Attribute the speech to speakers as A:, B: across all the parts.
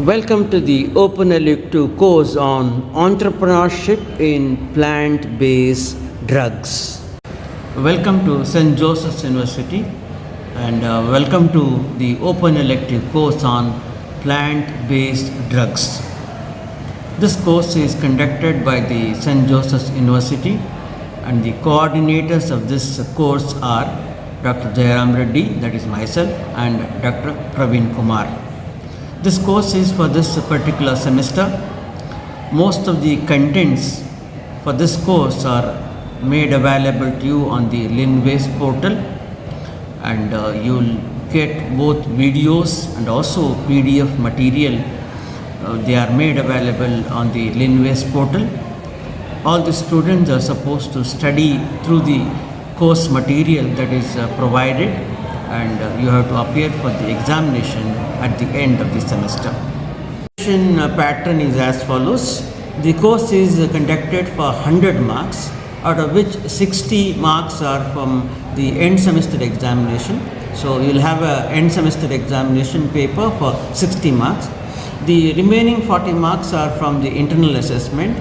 A: Welcome to the Open Elective course on entrepreneurship in plant-based drugs. Welcome to St. Joseph's University and welcome to the Open Elective course on plant-based drugs. This course is conducted by the St. Joseph's University and the coordinators of this course are Dr. Jayaram Reddy, that is myself, and Dr. Praveen Kumar. This course is for this particular semester. Most of the contents for this course are made available to you on the LearnWays portal, and you will get both videos and also PDF material. They are made available on the LearnWays portal. All the students are supposed to study through the course material that is provided, and you have to appear for the examination at the end of the semester. The examination pattern is as follows. The course is conducted for 100 marks, out of which 60 marks are from the end semester examination. So you will have an end semester examination paper for 60 marks. The remaining 40 marks are from the internal assessment,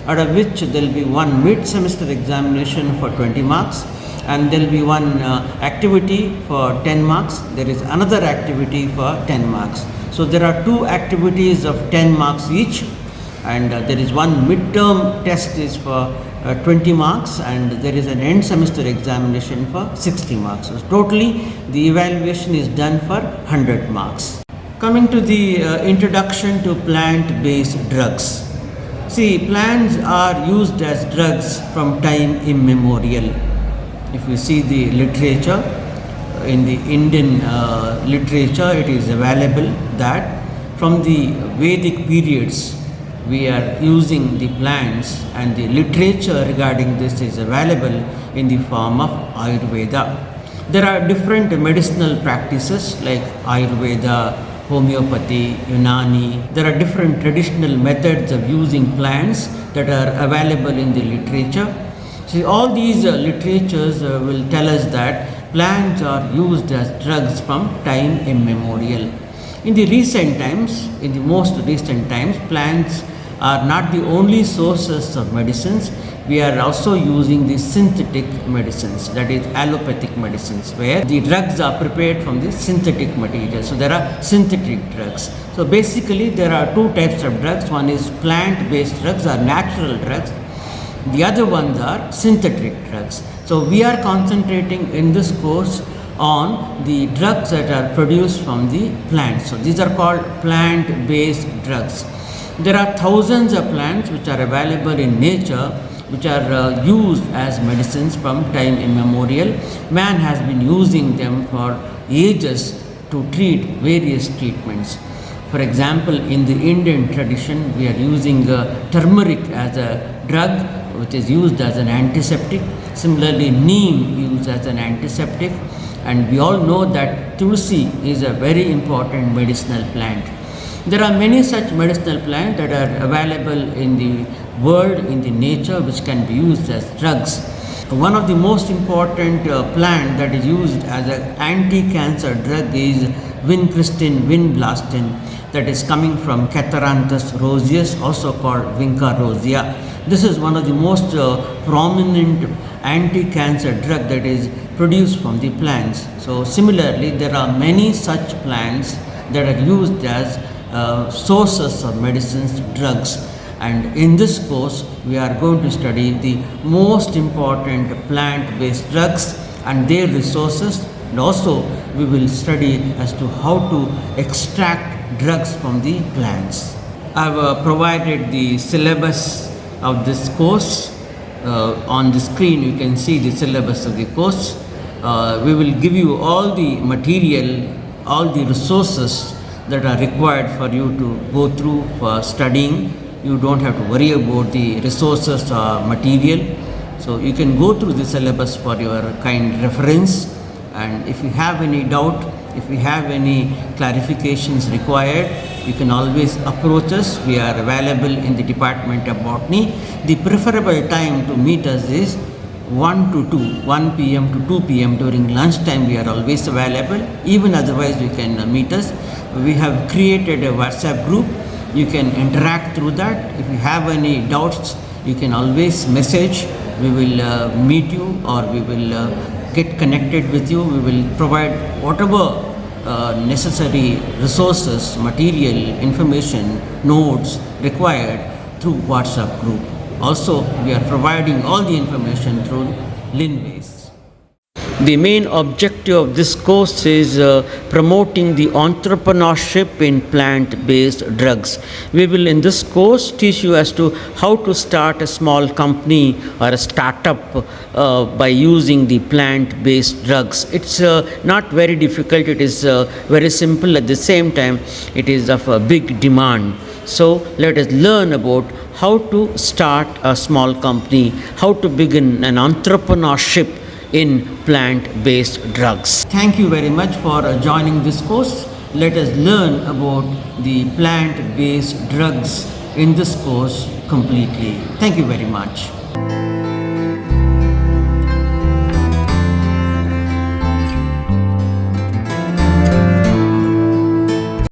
A: out of which there will be one mid-semester examination for 20 marks, and there will be one activity for 10 marks. There is another activity for 10 marks. So there are two activities of 10 marks each, and there is one midterm test is for 20 marks, and there is an end semester examination for 60 marks. So totally the evaluation is done for 100 marks. Coming to the introduction to plant-based drugs. See, plants are used as drugs from time immemorial. If you see the literature, in the Indian literature, it is available that from the Vedic periods we are using the plants, and the literature regarding this is available in the form of Ayurveda. There are different medicinal practices like Ayurveda, homeopathy, Unani. There are different traditional methods of using plants that are available in the literature. See, all these literatures will tell us that plants are used as drugs from time immemorial. In the recent times, in the most recent times, plants are not the only sources of medicines. We are also using the synthetic medicines, that is allopathic medicines, where the drugs are prepared from the synthetic material. So there are synthetic drugs. So basically there are two types of drugs. One is plant-based drugs or natural drugs. The other ones are synthetic drugs. So we are concentrating in this course on the drugs that are produced from the plants. So these are called plant-based drugs. There are thousands of plants which are available in nature, which are used as medicines from time immemorial. Man has been using them for ages to treat various treatments. For example, in the Indian tradition, we are using turmeric as a drug, which is used as an antiseptic. Similarly, neem used as an antiseptic, and we all know that tulsi is a very important medicinal plant. There are many such medicinal plants that are available in the world, in the nature, which can be used as drugs. One of the most important plant that is used as an anti-cancer drug is vincristine, vinblastin, that is coming from Catharanthus roseus, also called Vinca rosea. This is one of the most prominent anti-cancer drug that is produced from the plants. So similarly, there are many such plants that are used as sources of medicines, drugs. And in this course, we are going to study the most important plant-based drugs and their resources, and also we will study as to how to extract drugs from the plants. I have provided the syllabus of this course. On the screen you can see the syllabus of the course. We will give you all the material, all the resources that are required for you to go through for studying. You don't have to worry about the resources or material. So you can go through the syllabus for your kind reference, and if you have any doubt, if you have any clarifications required, you can always approach us. We are available in the Department of Botany. The preferable time to meet us is 1 to 2, 1 p.m. to 2 p.m. during lunchtime. We are always available. Even otherwise, you can meet us. We have created a WhatsApp group. You can interact through that. If you have any doubts, you can always message. We will meet you, or we will get connected with you. We will provide whatever necessary resources, material, information, notes required through WhatsApp group. Also, we are providing all the information through Linways. The main objective of this course is promoting the entrepreneurship in plant-based drugs. We will in this course teach you as to how to start a small company or a startup by using the plant-based drugs. It's not very difficult, it is very simple. At the same time, it is of a big demand. So let us learn about how to start a small company, how to begin an entrepreneurship in plant-based drugs. Thank you very much for joining this course. Let us learn about the plant-based drugs in this course completely. Thank you very much.